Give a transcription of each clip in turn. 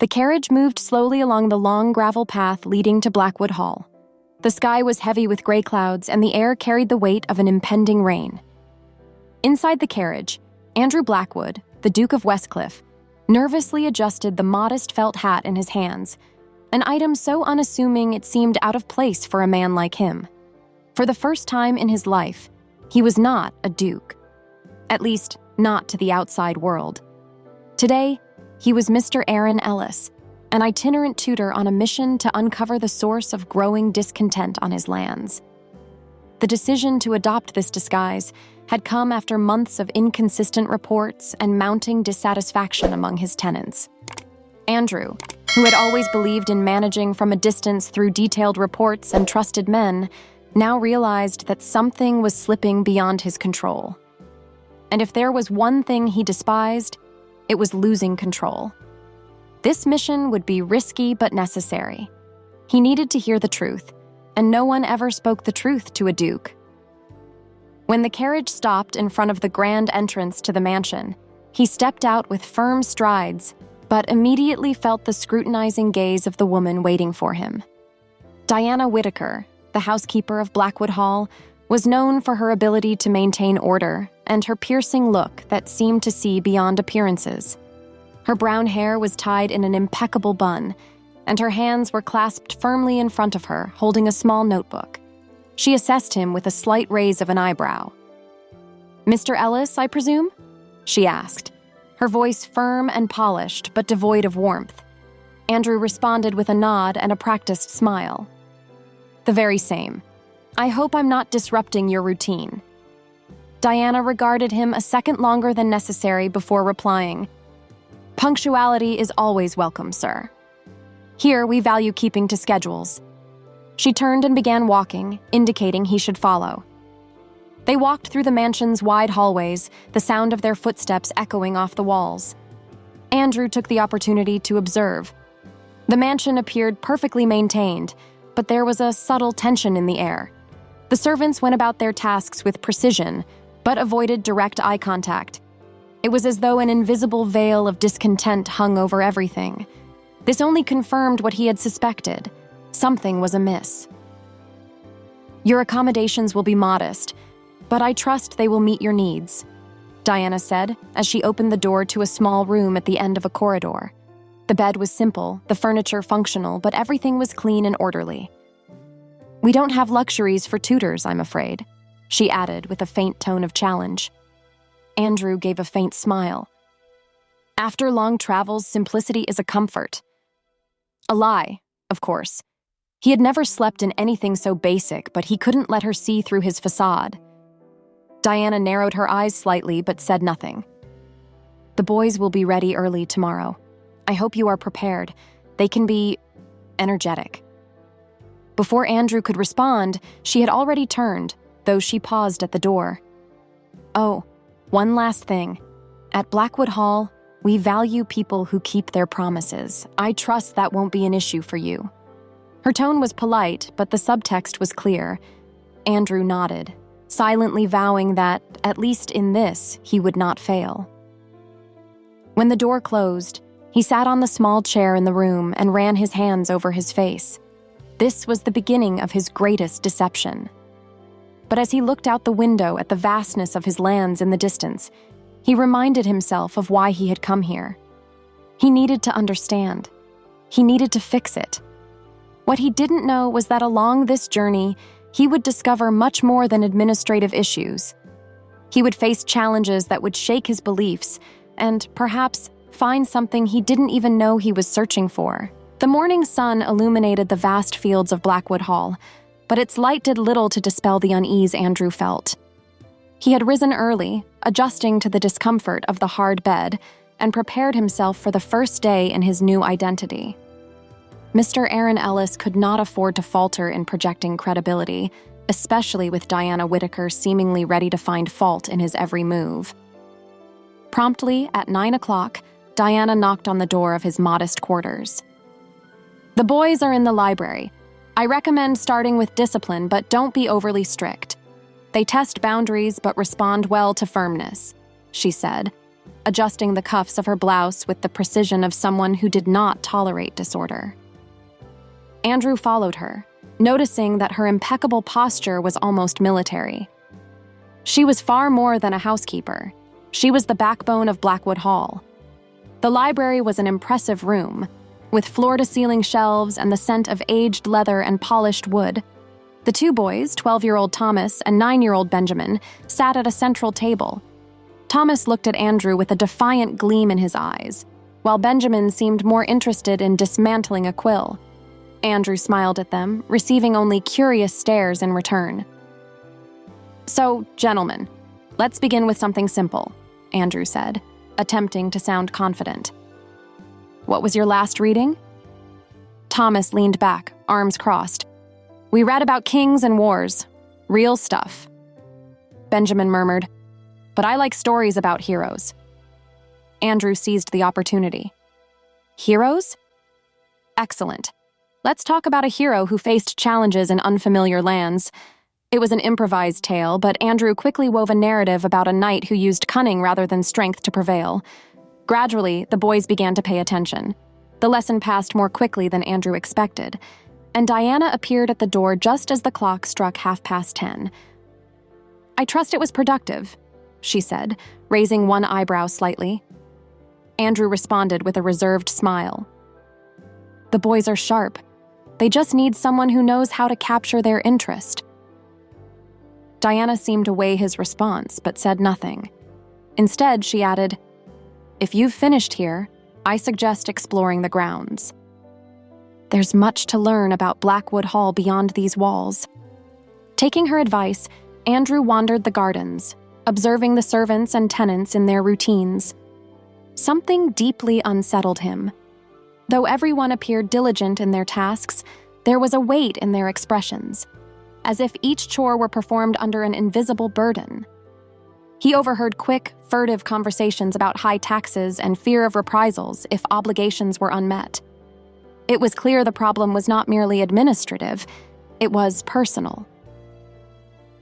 The carriage moved slowly along the long gravel path leading to Blackwood Hall. The sky was heavy with gray clouds, and the air carried the weight of an impending rain. Inside the carriage, Andrew Blackwood, the Duke of Westcliffe, nervously adjusted the modest felt hat in his hands, an item so unassuming it seemed out of place for a man like him. For the first time in his life, he was not a duke. At least, not to the outside world. Today, he was Mr. Aaron Ellis, an itinerant tutor on a mission to uncover the source of growing discontent on his lands. The decision to adopt this disguise had come after months of inconsistent reports and mounting dissatisfaction among his tenants. Andrew, who had always believed in managing from a distance through detailed reports and trusted men, now realized that something was slipping beyond his control. And if there was one thing he despised, it was losing control. This mission would be risky but necessary. He needed to hear the truth, and no one ever spoke the truth to a duke. When the carriage stopped in front of the grand entrance to the mansion, he stepped out with firm strides, but immediately felt the scrutinizing gaze of the woman waiting for him. Diana Whitaker, the housekeeper of Blackwood Hall, was known for her ability to maintain order and her piercing look that seemed to see beyond appearances. Her brown hair was tied in an impeccable bun, and her hands were clasped firmly in front of her, holding a small notebook. She assessed him with a slight raise of an eyebrow. "Mr. Ellis, I presume?" she asked, her voice firm and polished but devoid of warmth. Andrew responded with a nod and a practiced smile. "The very same. I hope I'm not disrupting your routine." Diana regarded him a second longer than necessary before replying, "Punctuality is always welcome, sir. Here we value keeping to schedules." She turned and began walking, indicating he should follow. They walked through the mansion's wide hallways, the sound of their footsteps echoing off the walls. Andrew took the opportunity to observe. The mansion appeared perfectly maintained, but there was a subtle tension in the air. The servants went about their tasks with precision, but avoided direct eye contact. It was as though an invisible veil of discontent hung over everything. This only confirmed what he had suspected. Something was amiss. "Your accommodations will be modest, but I trust they will meet your needs," Diana said as she opened the door to a small room at the end of a corridor. The bed was simple, the furniture functional, but everything was clean and orderly. "We don't have luxuries for tutors, I'm afraid," she added with a faint tone of challenge. Andrew gave a faint smile. After long travels, simplicity is a comfort. A lie, of course. He had never slept in anything so basic, but he couldn't let her see through his facade. Diana narrowed her eyes slightly but said nothing. "The boys will be ready early tomorrow. I hope you are prepared. They can be energetic." Before Andrew could respond, she had already turned, though she paused at the door. "Oh, one last thing. At Blackwood Hall, we value people who keep their promises. I trust that won't be an issue for you." Her tone was polite, but the subtext was clear. Andrew nodded, silently vowing that, at least in this, he would not fail. When the door closed, he sat on the small chair in the room and ran his hands over his face. This was the beginning of his greatest deception. But as he looked out the window at the vastness of his lands in the distance, he reminded himself of why he had come here. He needed to understand. He needed to fix it. What he didn't know was that along this journey, he would discover much more than administrative issues. He would face challenges that would shake his beliefs and, perhaps, find something he didn't even know he was searching for. The morning sun illuminated the vast fields of Blackwood Hall, but its light did little to dispel the unease Andrew felt. He had risen early, adjusting to the discomfort of the hard bed, and prepared himself for the first day in his new identity. Mr. Aaron Ellis could not afford to falter in projecting credibility, especially with Diana Whitaker seemingly ready to find fault in his every move. Promptly at 9 o'clock, Diana knocked on the door of his modest quarters. "The boys are in the library. I recommend starting with discipline, but don't be overly strict. They test boundaries but respond well to firmness," she said, adjusting the cuffs of her blouse with the precision of someone who did not tolerate disorder. Andrew followed her, noticing that her impeccable posture was almost military. She was far more than a housekeeper. She was the backbone of Blackwood Hall. The library was an impressive room, with floor-to-ceiling shelves and the scent of aged leather and polished wood. The two boys, 12-year-old Thomas and 9-year-old Benjamin, sat at a central table. Thomas looked at Andrew with a defiant gleam in his eyes, while Benjamin seemed more interested in dismantling a quill. Andrew smiled at them, receiving only curious stares in return. "So, gentlemen, let's begin with something simple," Andrew said, attempting to sound confident. "What was your last reading?" Thomas leaned back, arms crossed. "We read about kings and wars. Real stuff." Benjamin murmured, "But I like stories about heroes." Andrew seized the opportunity. "Heroes? Excellent. Let's talk about a hero who faced challenges in unfamiliar lands." It was an improvised tale, but Andrew quickly wove a narrative about a knight who used cunning rather than strength to prevail. Gradually, the boys began to pay attention. The lesson passed more quickly than Andrew expected, and Diana appeared at the door just as the clock struck 10:30. "I trust it was productive," she said, raising one eyebrow slightly. Andrew responded with a reserved smile. "The boys are sharp. They just need someone who knows how to capture their interest." Diana seemed to weigh his response, but said nothing. Instead, she added, "If you've finished here, I suggest exploring the grounds. There's much to learn about Blackwood Hall beyond these walls." Taking her advice, Andrew wandered the gardens, observing the servants and tenants in their routines. Something deeply unsettled him. Though everyone appeared diligent in their tasks, there was a weight in their expressions, as if each chore were performed under an invisible burden. He overheard quick, furtive conversations about high taxes and fear of reprisals if obligations were unmet. It was clear the problem was not merely administrative, it was personal.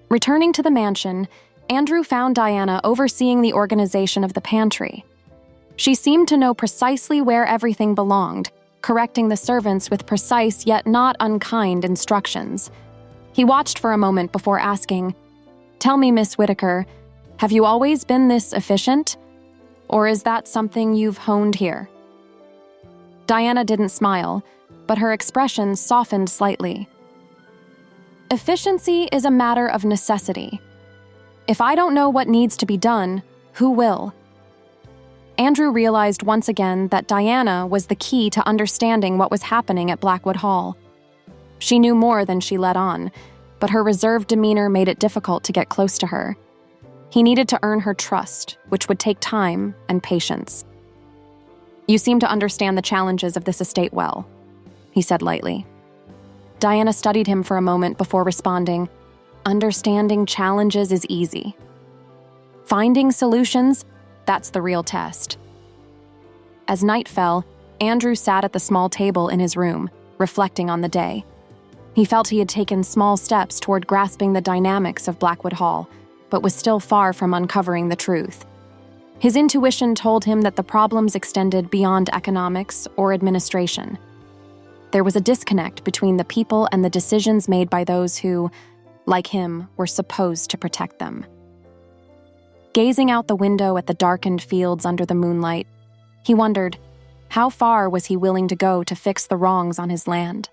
Returning to the mansion, Andrew found Diana overseeing the organization of the pantry. She seemed to know precisely where everything belonged, correcting the servants with precise yet not unkind instructions. He watched for a moment before asking, "Tell me, Miss Whitaker, have you always been this efficient? Or is that something you've honed here?" Diana didn't smile, but her expression softened slightly. "Efficiency is a matter of necessity. If I don't know what needs to be done, who will?" Andrew realized once again that Diana was the key to understanding what was happening at Blackwood Hall. She knew more than she let on, but her reserved demeanor made it difficult to get close to her. He needed to earn her trust, which would take time and patience. "You seem to understand the challenges of this estate well," he said lightly. Diana studied him for a moment before responding, "Understanding challenges is easy. Finding solutions, that's the real test." As night fell, Andrew sat at the small table in his room, reflecting on the day. He felt he had taken small steps toward grasping the dynamics of Blackwood Hall, but was still far from uncovering the truth. His intuition told him that the problems extended beyond economics or administration. There was a disconnect between the people and the decisions made by those who, like him, were supposed to protect them. Gazing out the window at the darkened fields under the moonlight, he wondered, how far was he willing to go to fix the wrongs on his land?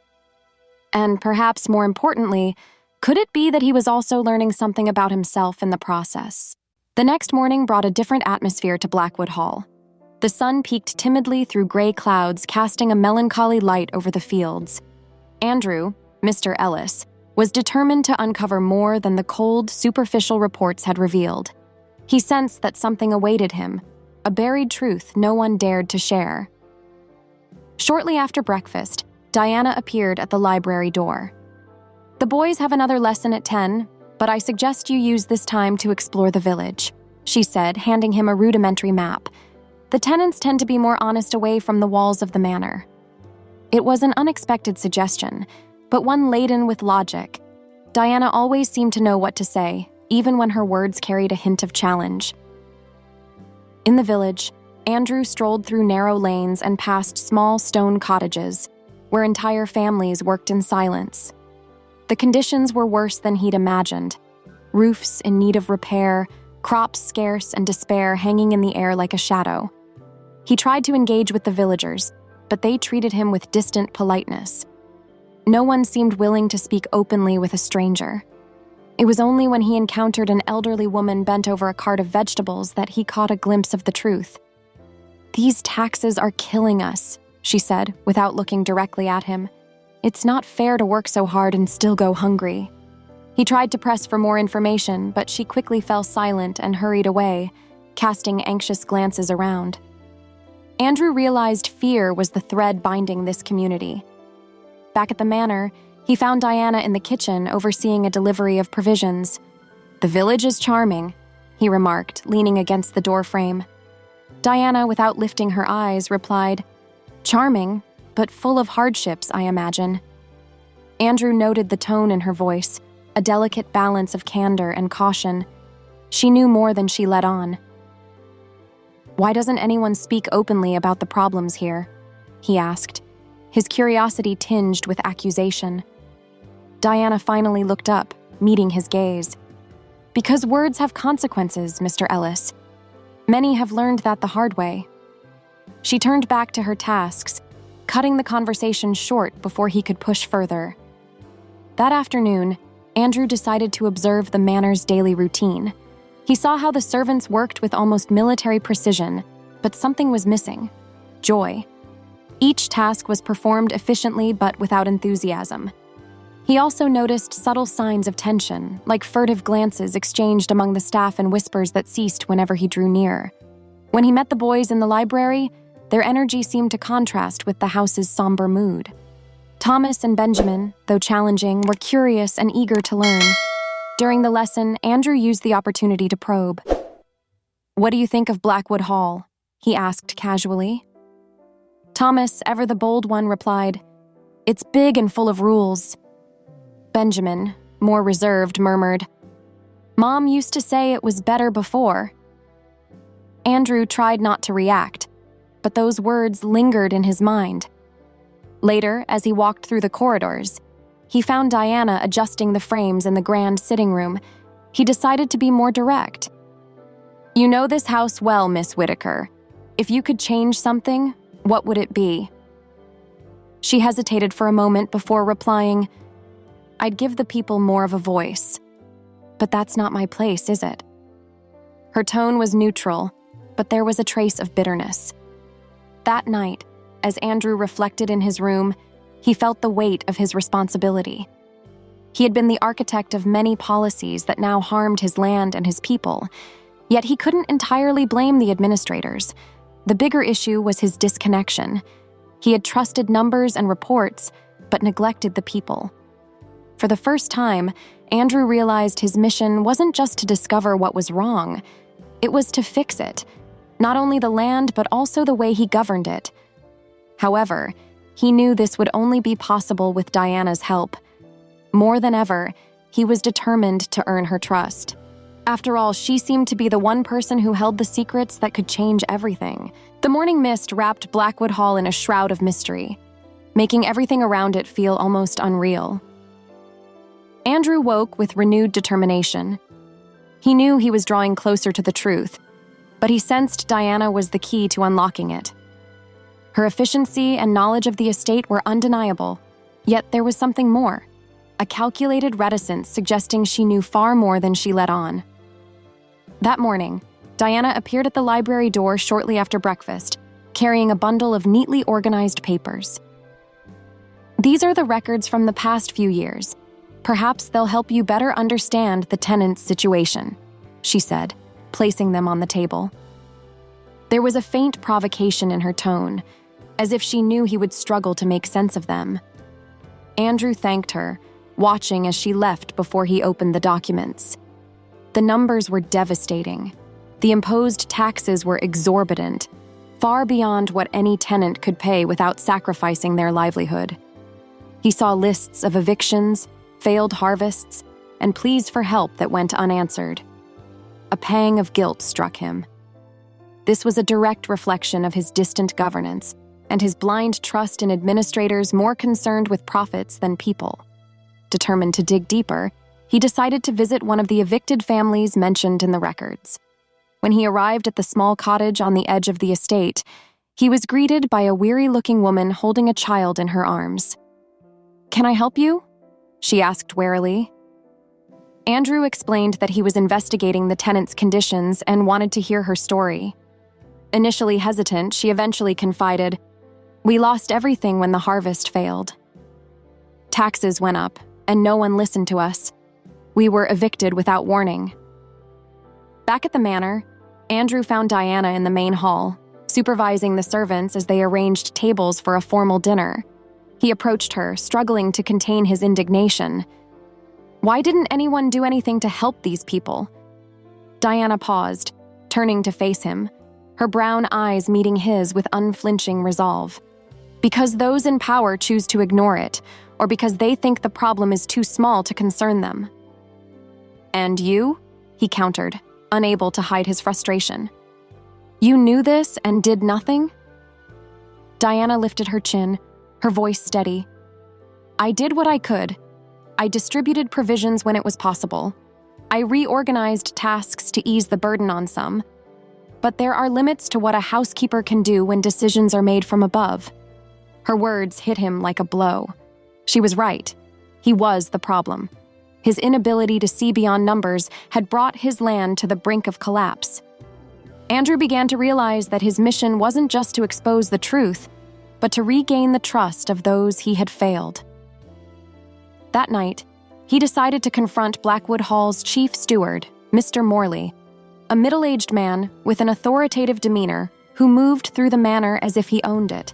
And perhaps more importantly, could it be that he was also learning something about himself in the process? The next morning brought a different atmosphere to Blackwood Hall. The sun peeked timidly through gray clouds, casting a melancholy light over the fields. Andrew, Mr. Ellis, was determined to uncover more than the cold, superficial reports had revealed. He sensed that something awaited him, a buried truth no one dared to share. Shortly after breakfast, Diana appeared at the library door. "The boys have another lesson at 10, but I suggest you use this time to explore the village," she said, handing him a rudimentary map. "The tenants tend to be more honest away from the walls of the manor." It was an unexpected suggestion, but one laden with logic. Diana always seemed to know what to say, even when her words carried a hint of challenge. In the village, Andrew strolled through narrow lanes and past small stone cottages, where entire families worked in silence. The conditions were worse than he'd imagined. Roofs in need of repair, crops scarce, and despair hanging in the air like a shadow. He tried to engage with the villagers, but they treated him with distant politeness. No one seemed willing to speak openly with a stranger. It was only when he encountered an elderly woman bent over a cart of vegetables that he caught a glimpse of the truth. "These taxes are killing us," she said, without looking directly at him. "It's not fair to work so hard and still go hungry." He tried to press for more information, but she quickly fell silent and hurried away, casting anxious glances around. Andrew realized fear was the thread binding this community. Back at the manor, he found Diana in the kitchen overseeing a delivery of provisions. "The village is charming," he remarked, leaning against the doorframe. Diana, without lifting her eyes, replied, "Charming, but full of hardships, I imagine." Andrew noted the tone in her voice, a delicate balance of candor and caution. She knew more than she let on. "Why doesn't anyone speak openly about the problems here?" he asked, his curiosity tinged with accusation. Diana finally looked up, meeting his gaze. "Because words have consequences, Mr. Ellis. Many have learned that the hard way." She turned back to her tasks, cutting the conversation short before he could push further. That afternoon, Andrew decided to observe the manor's daily routine. He saw how the servants worked with almost military precision, but something was missing: joy. Each task was performed efficiently but without enthusiasm. He also noticed subtle signs of tension, like furtive glances exchanged among the staff and whispers that ceased whenever he drew near. When he met the boys in the library, their energy seemed to contrast with the house's somber mood. Thomas and Benjamin, though challenging, were curious and eager to learn. During the lesson, Andrew used the opportunity to probe. "What do you think of Blackwood Hall?" he asked casually. Thomas, ever the bold one, replied, "It's big and full of rules." Benjamin, more reserved, murmured, "Mom used to say it was better before." Andrew tried not to react, but those words lingered in his mind. Later, as he walked through the corridors, he found Diana adjusting the frames in the grand sitting room. He decided to be more direct. "You know this house well, Miss Whitaker. If you could change something, what would it be?" She hesitated for a moment before replying, "I'd give the people more of a voice. But that's not my place, is it?" Her tone was neutral, but there was a trace of bitterness. That night, as Andrew reflected in his room, he felt the weight of his responsibility. He had been the architect of many policies that now harmed his land and his people, yet he couldn't entirely blame the administrators. The bigger issue was his disconnection. He had trusted numbers and reports, but neglected the people. For the first time, Andrew realized his mission wasn't just to discover what was wrong. It was to fix it, not only the land, but also the way he governed it. However, he knew this would only be possible with Diana's help. More than ever, he was determined to earn her trust. After all, she seemed to be the one person who held the secrets that could change everything. The morning mist wrapped Blackwood Hall in a shroud of mystery, making everything around it feel almost unreal. Andrew woke with renewed determination. He knew he was drawing closer to the truth, but he sensed Diana was the key to unlocking it. Her efficiency and knowledge of the estate were undeniable, yet there was something more, a calculated reticence suggesting she knew far more than she let on. That morning, Diana appeared at the library door shortly after breakfast, carrying a bundle of neatly organized papers. "These are the records from the past few years. Perhaps they'll help you better understand the tenants' situation," she said, placing them on the table. There was a faint provocation in her tone, as if she knew he would struggle to make sense of them. Andrew thanked her, watching as she left before he opened the documents. The numbers were devastating. The imposed taxes were exorbitant, far beyond what any tenant could pay without sacrificing their livelihood. He saw lists of evictions, failed harvests, and pleas for help that went unanswered. A pang of guilt struck him. This was a direct reflection of his distant governance and his blind trust in administrators more concerned with profits than people. Determined to dig deeper, he decided to visit one of the evicted families mentioned in the records. When he arrived at the small cottage on the edge of the estate, he was greeted by a weary-looking woman holding a child in her arms. "Can I help you?" she asked warily. Andrew explained that he was investigating the tenant's conditions and wanted to hear her story. Initially hesitant, she eventually confided, "We lost everything when the harvest failed. Taxes went up, and no one listened to us. We were evicted without warning." Back at the manor, Andrew found Diana in the main hall, supervising the servants as they arranged tables for a formal dinner. He approached her, struggling to contain his indignation. Why didn't anyone do anything to help these people? Diana paused, turning to face him, her brown eyes meeting his with unflinching resolve. Because those in power choose to ignore it, or because they think the problem is too small to concern them. "And you?" he countered, unable to hide his frustration. "You knew this and did nothing?" Diana lifted her chin, her voice steady. "I did what I could. I distributed provisions when it was possible. I reorganized tasks to ease the burden on some. But there are limits to what a housekeeper can do when decisions are made from above." Her words hit him like a blow. She was right. He was the problem. His inability to see beyond numbers had brought his land to the brink of collapse. Andrew began to realize that his mission wasn't just to expose the truth, but to regain the trust of those he had failed. That night, he decided to confront Blackwood Hall's chief steward, Mr. Morley, a middle-aged man with an authoritative demeanor who moved through the manor as if he owned it.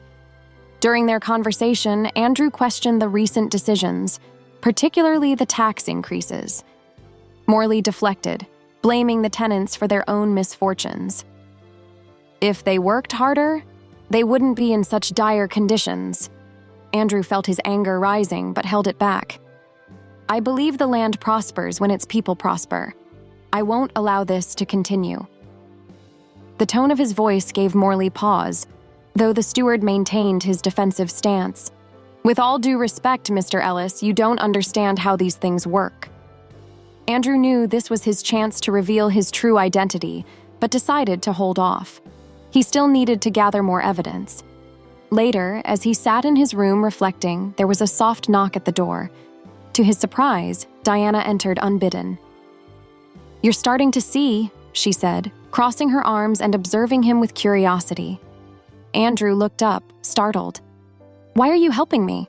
During their conversation, Andrew questioned the recent decisions, particularly the tax increases. Morley deflected, blaming the tenants for their own misfortunes. If they worked harder, they wouldn't be in such dire conditions. Andrew felt his anger rising, but held it back. "I believe the land prospers when its people prosper. I won't allow this to continue." The tone of his voice gave Morley pause, though the steward maintained his defensive stance. "With all due respect, Mr. Ellis, you don't understand how these things work." Andrew knew this was his chance to reveal his true identity, but decided to hold off. He still needed to gather more evidence. Later, as he sat in his room reflecting, there was a soft knock at the door. To his surprise, Diana entered unbidden. "You're starting to see," she said, crossing her arms and observing him with curiosity. Andrew looked up, startled. "Why are you helping me?"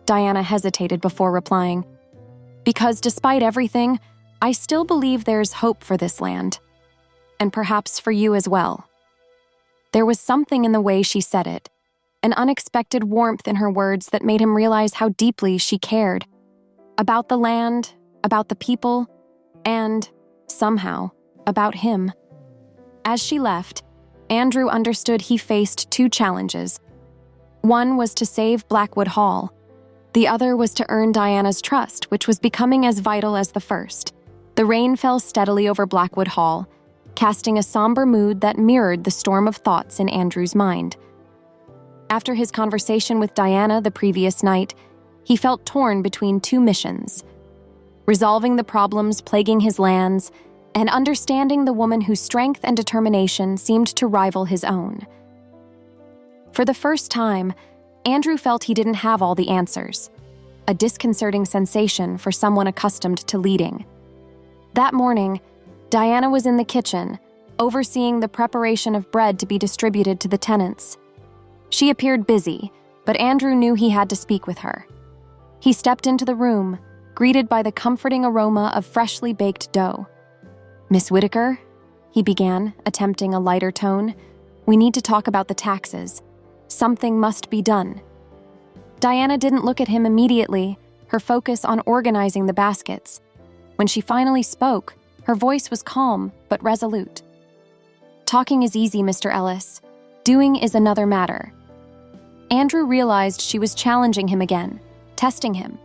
Diana hesitated before replying. "Because despite everything, I still believe there's hope for this land. And perhaps for you as well." There was something in the way she said it, an unexpected warmth in her words that made him realize how deeply she cared. About the land, about the people, and, somehow, about him. As she left, Andrew understood he faced two challenges. One was to save Blackwood Hall. The other was to earn Diana's trust, which was becoming as vital as the first. The rain fell steadily over Blackwood Hall, casting a somber mood that mirrored the storm of thoughts in Andrew's mind. After his conversation with Diana the previous night, he felt torn between two missions: resolving the problems plaguing his lands and understanding the woman whose strength and determination seemed to rival his own. For the first time, Andrew felt he didn't have all the answers, a disconcerting sensation for someone accustomed to leading. That morning, Diana was in the kitchen, overseeing the preparation of bread to be distributed to the tenants. She appeared busy, but Andrew knew he had to speak with her. He stepped into the room, greeted by the comforting aroma of freshly baked dough. "Miss Whitaker," he began, attempting a lighter tone, "we need to talk about the taxes. Something must be done." Diana didn't look at him immediately, her focus on organizing the baskets. When she finally spoke, her voice was calm but resolute. "Talking is easy, Mr. Ellis. Doing is another matter." Andrew realized she was challenging him again, testing him.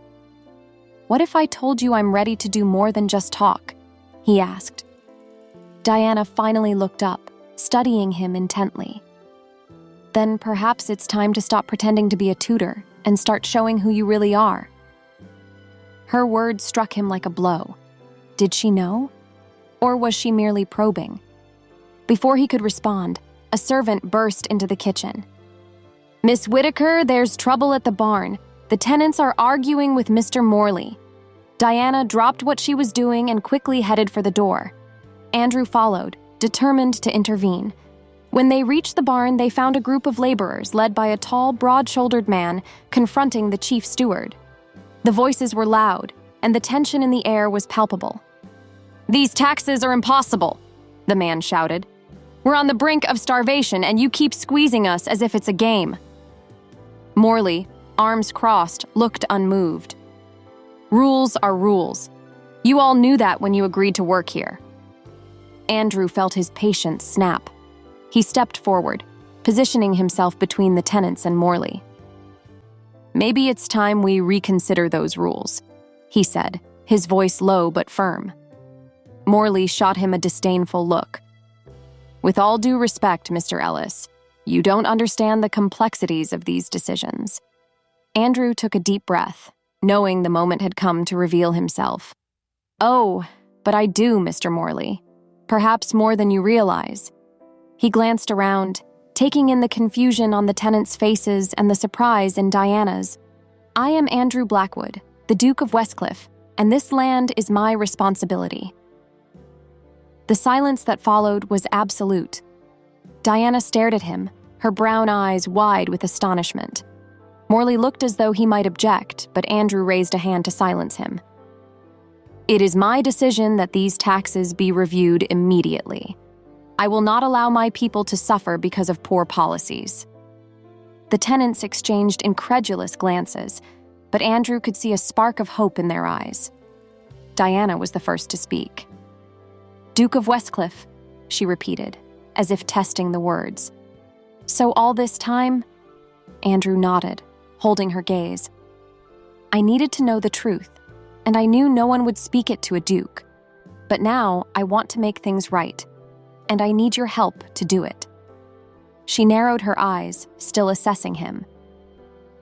"What if I told you I'm ready to do more than just talk?" he asked. Diana finally looked up, studying him intently. Then perhaps it's time to stop pretending to be a tutor and start showing who you really are. Her words struck him like a blow. Did she know? Or was she merely probing? Before he could respond, a servant burst into the kitchen. "Miss Whitaker, there's trouble at the barn. The tenants are arguing with Mr. Morley." Diana dropped what she was doing and quickly headed for the door. Andrew followed, determined to intervene. When they reached the barn, they found a group of laborers led by a tall, broad-shouldered man confronting the chief steward. The voices were loud, and the tension in the air was palpable. "These taxes are impossible," the man shouted. "We're on the brink of starvation, and you keep squeezing us as if it's a game." Morley, arms crossed, looked unmoved. "Rules are rules. You all knew that when you agreed to work here." Andrew felt his patience snap. He stepped forward, positioning himself between the tenants and Morley. "Maybe it's time we reconsider those rules," he said, his voice low but firm. Morley shot him a disdainful look. "With all due respect, Mr. Ellis, you don't understand the complexities of these decisions." Andrew took a deep breath, knowing the moment had come to reveal himself. "Oh, but I do, Mr. Morley. Perhaps more than you realize." He glanced around, taking in the confusion on the tenants' faces and the surprise in Diana's. "I am Andrew Blackwood, the Duke of Westcliffe, and this land is my responsibility." The silence that followed was absolute. Diana stared at him, her brown eyes wide with astonishment. Morley looked as though he might object, but Andrew raised a hand to silence him. "It is my decision that these taxes be reviewed immediately. I will not allow my people to suffer because of poor policies." The tenants exchanged incredulous glances, but Andrew could see a spark of hope in their eyes. Diana was the first to speak. "Duke of Westcliffe," she repeated, as if testing the words. "So all this time?" Andrew nodded, holding her gaze. "I needed to know the truth, and I knew no one would speak it to a duke. But now I want to make things right, and I need your help to do it." She narrowed her eyes, still assessing him.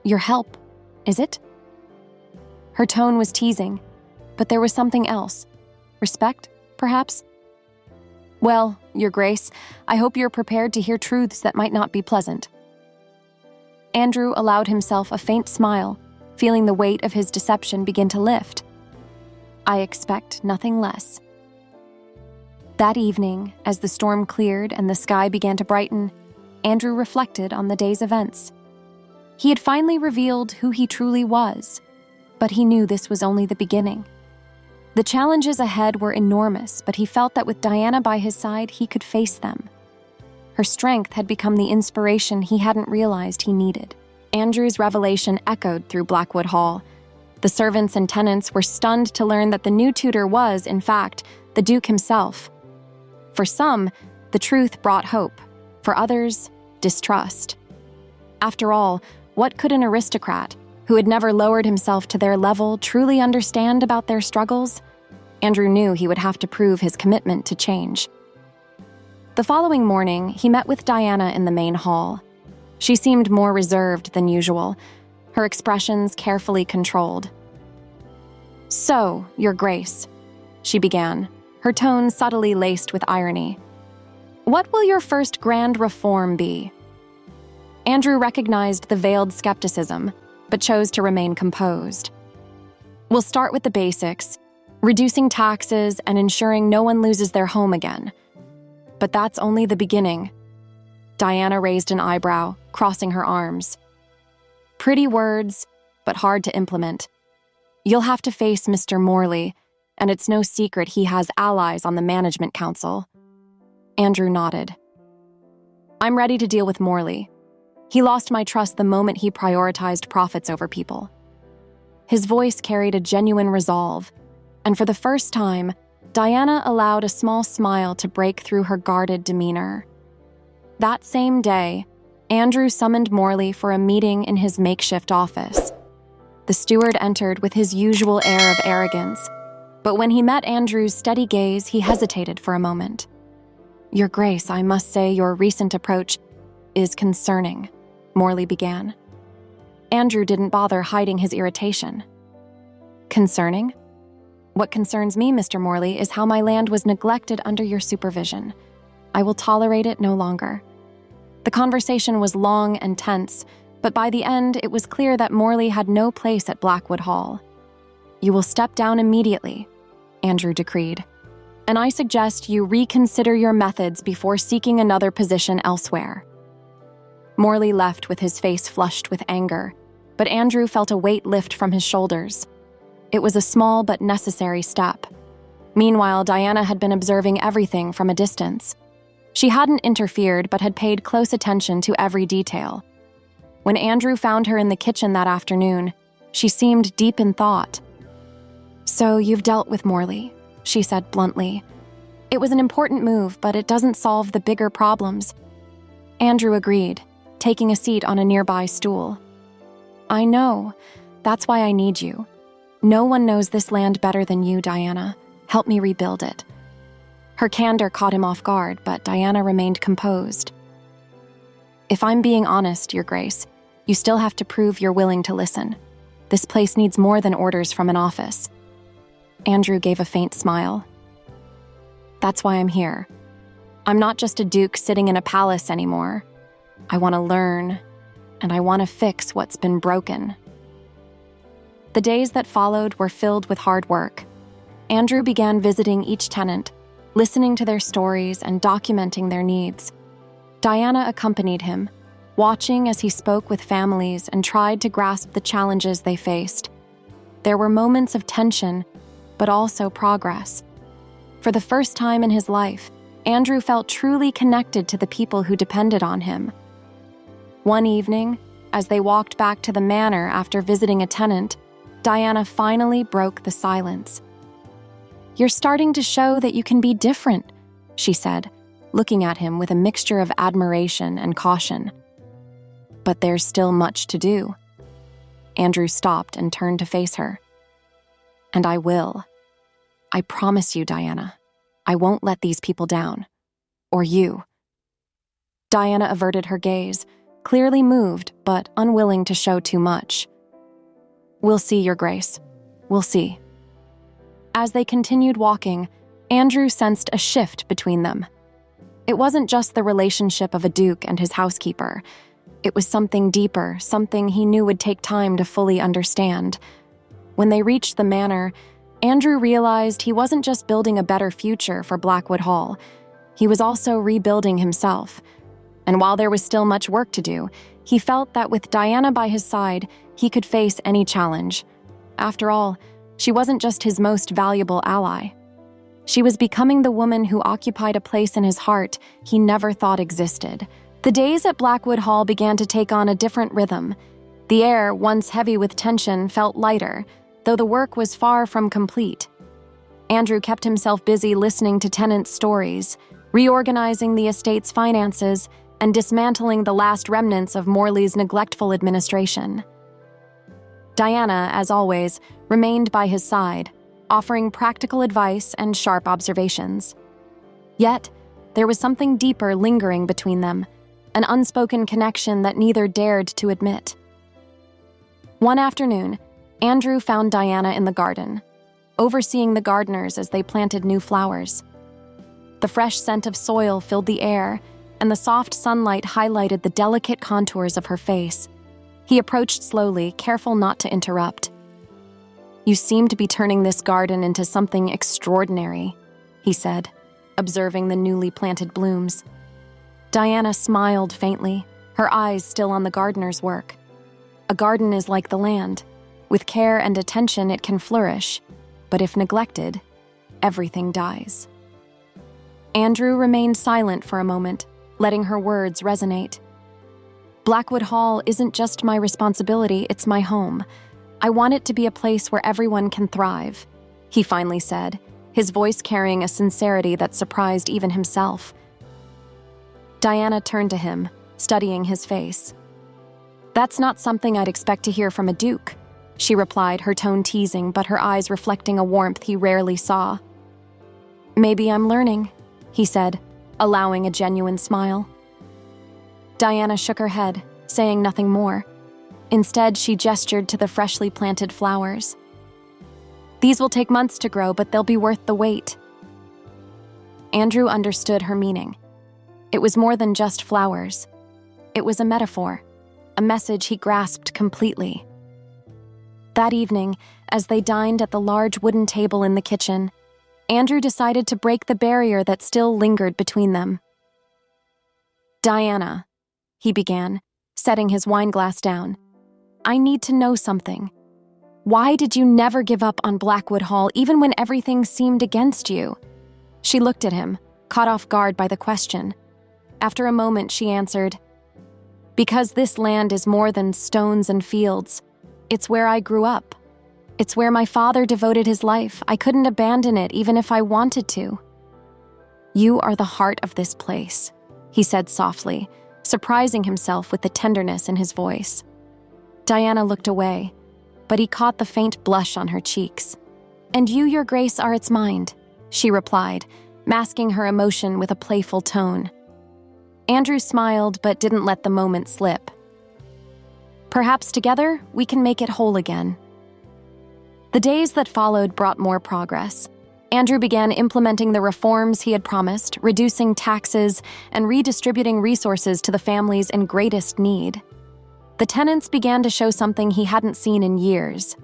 "Your help, is it?" Her tone was teasing, but there was something else. Respect, perhaps? "Well, Your Grace, I hope you're prepared to hear truths that might not be pleasant." Andrew allowed himself a faint smile, feeling the weight of his deception begin to lift. "I expect nothing less." That evening, as the storm cleared and the sky began to brighten, Andrew reflected on the day's events. He had finally revealed who he truly was, but he knew this was only the beginning. The challenges ahead were enormous, but he felt that with Diana by his side, he could face them. Her strength had become the inspiration he hadn't realized he needed. Andrew's revelation echoed through Blackwood Hall. The servants and tenants were stunned to learn that the new tutor was, in fact, the Duke himself. For some, the truth brought hope. For others, distrust. After all, what could an aristocrat, who had never lowered himself to their level, truly understand about their struggles? Andrew knew he would have to prove his commitment to change. The following morning, he met with Diana in the main hall. She seemed more reserved than usual, her expressions carefully controlled. "So, Your Grace," she began, her tone subtly laced with irony. "What will your first grand reform be?" Andrew recognized the veiled skepticism, but chose to remain composed. "We'll start with the basics, reducing taxes and ensuring no one loses their home again. But that's only the beginning." Diana raised an eyebrow, crossing her arms. "Pretty words, but hard to implement. You'll have to face Mr. Morley, and it's no secret he has allies on the management council." Andrew nodded. "I'm ready to deal with Morley. He lost my trust the moment he prioritized profits over people." His voice carried a genuine resolve, and for the first time, Diana allowed a small smile to break through her guarded demeanor. That same day, Andrew summoned Morley for a meeting in his makeshift office. The steward entered with his usual air of arrogance, but when he met Andrew's steady gaze, he hesitated for a moment. "Your Grace, I must say your recent approach is concerning," Morley began. Andrew didn't bother hiding his irritation. "Concerning? What concerns me, Mr. Morley, is how my land was neglected under your supervision. I will tolerate it no longer." The conversation was long and tense, but by the end, it was clear that Morley had no place at Blackwood Hall. "You will step down immediately," Andrew decreed, "and I suggest you reconsider your methods before seeking another position elsewhere." Morley left with his face flushed with anger, but Andrew felt a weight lift from his shoulders. It was a small but necessary step. Meanwhile, Diana had been observing everything from a distance. She hadn't interfered but had paid close attention to every detail. When Andrew found her in the kitchen that afternoon, she seemed deep in thought. "So you've dealt with Morley," she said bluntly. "It was an important move, but it doesn't solve the bigger problems." Andrew agreed, taking a seat on a nearby stool. "I know. That's why I need you. No one knows this land better than you, Diana. Help me rebuild it." Her candor caught him off guard, but Diana remained composed. "If I'm being honest, Your Grace, you still have to prove you're willing to listen. This place needs more than orders from an office." Andrew gave a faint smile. "That's why I'm here. I'm not just a duke sitting in a palace anymore. I want to learn, and I want to fix what's been broken." The days that followed were filled with hard work. Andrew began visiting each tenant, listening to their stories and documenting their needs. Diana accompanied him, watching as he spoke with families and tried to grasp the challenges they faced. There were moments of tension, but also progress. For the first time in his life, Andrew felt truly connected to the people who depended on him. One evening, as they walked back to the manor after visiting a tenant, Diana finally broke the silence. "You're starting to show that you can be different," she said, looking at him with a mixture of admiration and caution. "But there's still much to do." Andrew stopped and turned to face her. "And I will. I promise you, Diana. I won't let these people down. Or you." Diana averted her gaze, clearly moved but unwilling to show too much. "We'll see, Your Grace. We'll see." As they continued walking, Andrew sensed a shift between them. It wasn't just the relationship of a duke and his housekeeper. It was something deeper, something he knew would take time to fully understand. When they reached the manor, Andrew realized he wasn't just building a better future for Blackwood Hall. He was also rebuilding himself. And while there was still much work to do, he felt that with Diana by his side, he could face any challenge. After all, she wasn't just his most valuable ally. She was becoming the woman who occupied a place in his heart he never thought existed. The days at Blackwood Hall began to take on a different rhythm. The air, once heavy with tension, felt lighter, though the work was far from complete. Andrew kept himself busy listening to tenants' stories, reorganizing the estate's finances, and dismantling the last remnants of Morley's neglectful administration. Diana, as always, remained by his side, offering practical advice and sharp observations. Yet, there was something deeper lingering between them, an unspoken connection that neither dared to admit. One afternoon, Andrew found Diana in the garden, overseeing the gardeners as they planted new flowers. The fresh scent of soil filled the air, and the soft sunlight highlighted the delicate contours of her face. He approached slowly, careful not to interrupt. "You seem to be turning this garden into something extraordinary," he said, observing the newly planted blooms. Diana smiled faintly, her eyes still on the gardener's work. "A garden is like the land. With care and attention, it can flourish, but if neglected, everything dies." Andrew remained silent for a moment, letting her words resonate. "Blackwood Hall isn't just my responsibility, it's my home. I want it to be a place where everyone can thrive," he finally said, his voice carrying a sincerity that surprised even himself. Diana turned to him, studying his face. "That's not something I'd expect to hear from a duke," she replied, her tone teasing but her eyes reflecting a warmth he rarely saw. "Maybe I'm learning," he said, allowing a genuine smile. Diana shook her head, saying nothing more. Instead, she gestured to the freshly planted flowers. "These will take months to grow, but they'll be worth the wait." Andrew understood her meaning. It was more than just flowers. It was a metaphor, a message he grasped completely. That evening, as they dined at the large wooden table in the kitchen, Andrew decided to break the barrier that still lingered between them. "Diana," he began, setting his wineglass down, "I need to know something. Why did you never give up on Blackwood Hall even when everything seemed against you?" She looked at him, caught off guard by the question. After a moment, she answered, "Because this land is more than stones and fields. It's where I grew up. It's where my father devoted his life. I couldn't abandon it even if I wanted to." "You are the heart of this place," he said softly, surprising himself with the tenderness in his voice. Diana looked away, but he caught the faint blush on her cheeks. "And you, Your Grace, are its mind," she replied, masking her emotion with a playful tone. Andrew smiled but didn't let the moment slip. "Perhaps together we can make it whole again." The days that followed brought more progress. Andrew began implementing the reforms he had promised, reducing taxes and redistributing resources to the families in greatest need. The tenants began to show something he hadn't seen in years: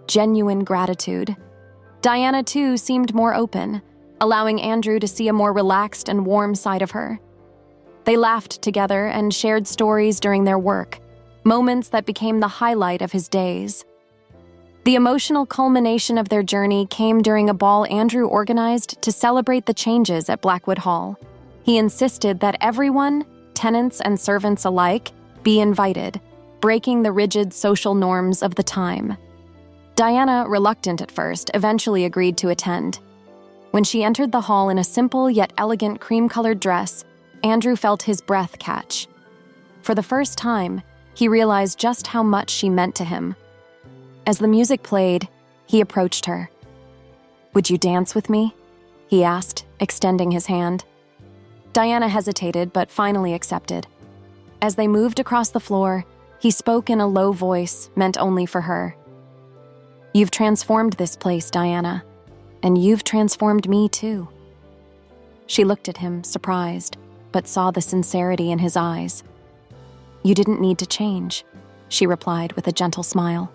genuine gratitude. Diana, too, seemed more open, allowing Andrew to see a more relaxed and warm side of her. They laughed together and shared stories during their work, moments that became the highlight of his days. The emotional culmination of their journey came during a ball Andrew organized to celebrate the changes at Blackwood Hall. He insisted that everyone, tenants and servants alike, be invited, breaking the rigid social norms of the time. Diana, reluctant at first, eventually agreed to attend. When she entered the hall in a simple yet elegant cream-colored dress, Andrew felt his breath catch. For the first time, he realized just how much she meant to him. As the music played, he approached her. "Would you dance with me?" he asked, extending his hand. Diana hesitated, but finally accepted. As they moved across the floor, he spoke in a low voice meant only for her. "You've transformed this place, Diana, and you've transformed me too." She looked at him, surprised, but saw the sincerity in his eyes. "You didn't need to change," she replied with a gentle smile.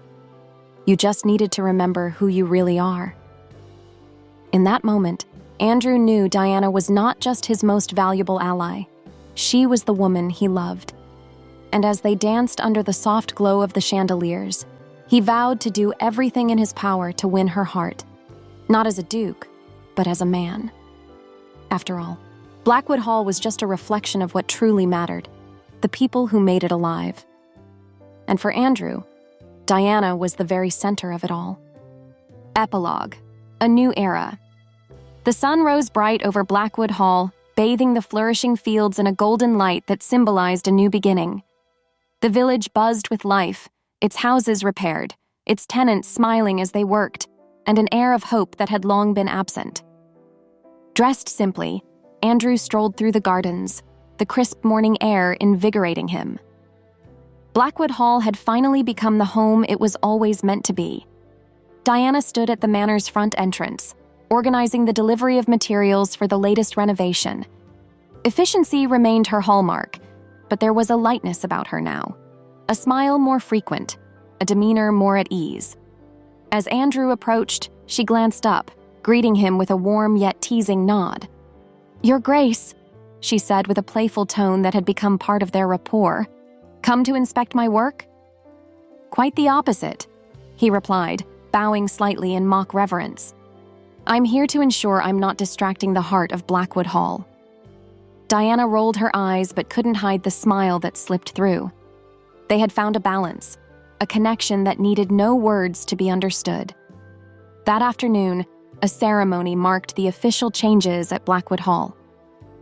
"You just needed to remember who you really are." In that moment, Andrew knew Diana was not just his most valuable ally. She was the woman he loved. And as they danced under the soft glow of the chandeliers, he vowed to do everything in his power to win her heart, not as a duke, but as a man. After all, Blackwood Hall was just a reflection of what truly mattered, the people who made it alive. And for Andrew, Diana was the very center of it all. Epilogue: a new era. The sun rose bright over Blackwood Hall, bathing the flourishing fields in a golden light that symbolized a new beginning. The village buzzed with life, its houses repaired, its tenants smiling as they worked, and an air of hope that had long been absent. Dressed simply, Andrew strolled through the gardens, the crisp morning air invigorating him. Blackwood Hall had finally become the home it was always meant to be. Diana stood at the manor's front entrance, organizing the delivery of materials for the latest renovation. Efficiency remained her hallmark, but there was a lightness about her now, a smile more frequent, a demeanor more at ease. As Andrew approached, she glanced up, greeting him with a warm yet teasing nod. "Your Grace," she said with a playful tone that had become part of their rapport. "Come to inspect my work?" "Quite the opposite," he replied, bowing slightly in mock reverence. "I'm here to ensure I'm not distracting the heart of Blackwood Hall." Diana rolled her eyes but couldn't hide the smile that slipped through. They had found a balance, a connection that needed no words to be understood. That afternoon, a ceremony marked the official changes at Blackwood Hall.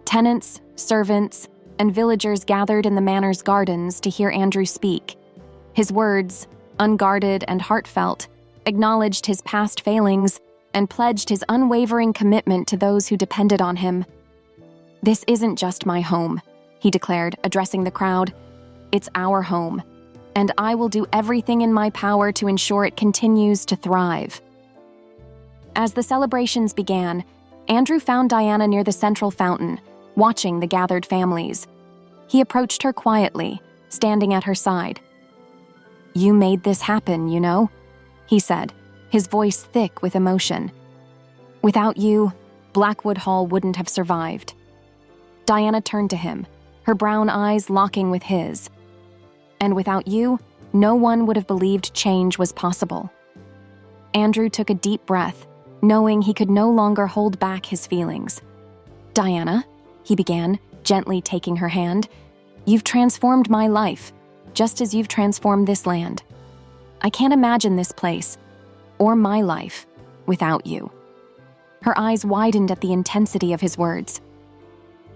Tenants, servants, and villagers gathered in the manor's gardens to hear Andrew speak. His words, unguarded and heartfelt, acknowledged his past failings and pledged his unwavering commitment to those who depended on him. "This isn't just my home," he declared, addressing the crowd. "It's our home, and I will do everything in my power to ensure it continues to thrive." As the celebrations began, Andrew found Diana near the central fountain, watching the gathered families. He approached her quietly, standing at her side. "You made this happen, you know," he said, his voice thick with emotion. "Without you, Blackwood Hall wouldn't have survived." Diana turned to him, her brown eyes locking with his. "And without you, no one would have believed change was possible." Andrew took a deep breath, knowing he could no longer hold back his feelings. "Diana," he began, gently taking her hand, "you've transformed my life, just as you've transformed this land. I can't imagine this place, or my life, without you." Her eyes widened at the intensity of his words.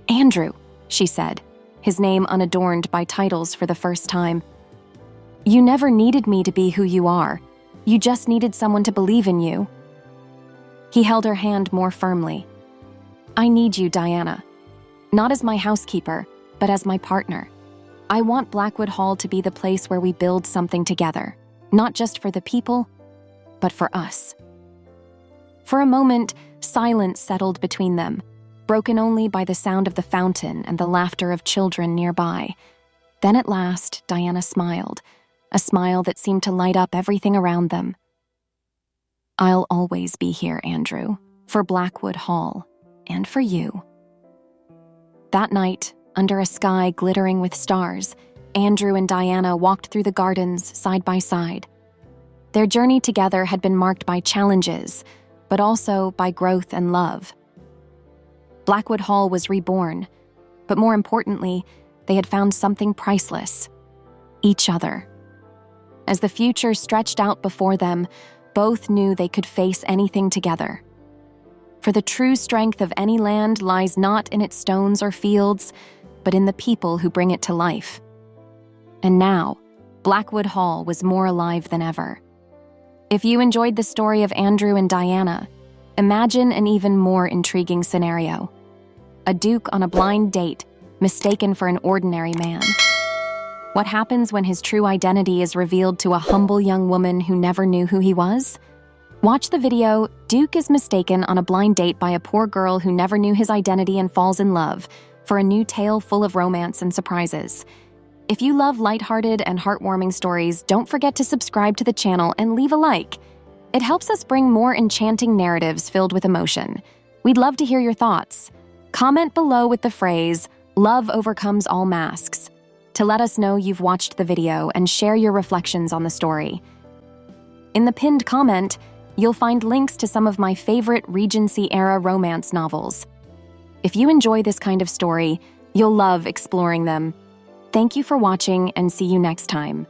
"Andrew," she said, his name unadorned by titles for the first time. "You never needed me to be who you are. You just needed someone to believe in you." He held her hand more firmly. "I need you, Diana. Not as my housekeeper, but as my partner. I want Blackwood Hall to be the place where we build something together, not just for the people, but for us." For a moment, silence settled between them, broken only by the sound of the fountain and the laughter of children nearby. Then at last, Diana smiled, a smile that seemed to light up everything around them. "I'll always be here, Andrew, for Blackwood Hall, and for you." That night, under a sky glittering with stars, Andrew and Diana walked through the gardens side by side. Their journey together had been marked by challenges, but also by growth and love. Blackwood Hall was reborn, but more importantly, they had found something priceless: each other. As the future stretched out before them, both knew they could face anything together. For the true strength of any land lies not in its stones or fields, but in the people who bring it to life. And now, Blackwood Hall was more alive than ever. If you enjoyed the story of Andrew and Diana, imagine an even more intriguing scenario: a duke on a blind date, mistaken for an ordinary man. What happens when his true identity is revealed to a humble young woman who never knew who he was? Watch the video, "Duke is Mistaken on a Blind Date by a Poor Girl Who Never Knew His Identity and Falls in Love," for a new tale full of romance and surprises. If you love lighthearted and heartwarming stories, don't forget to subscribe to the channel and leave a like. It helps us bring more enchanting narratives filled with emotion. We'd love to hear your thoughts. Comment below with the phrase, "Love overcomes all masks," to let us know you've watched the video and share your reflections on the story. In the pinned comment, you'll find links to some of my favorite Regency-era romance novels. If you enjoy this kind of story, you'll love exploring them. Thank you for watching, and see you next time.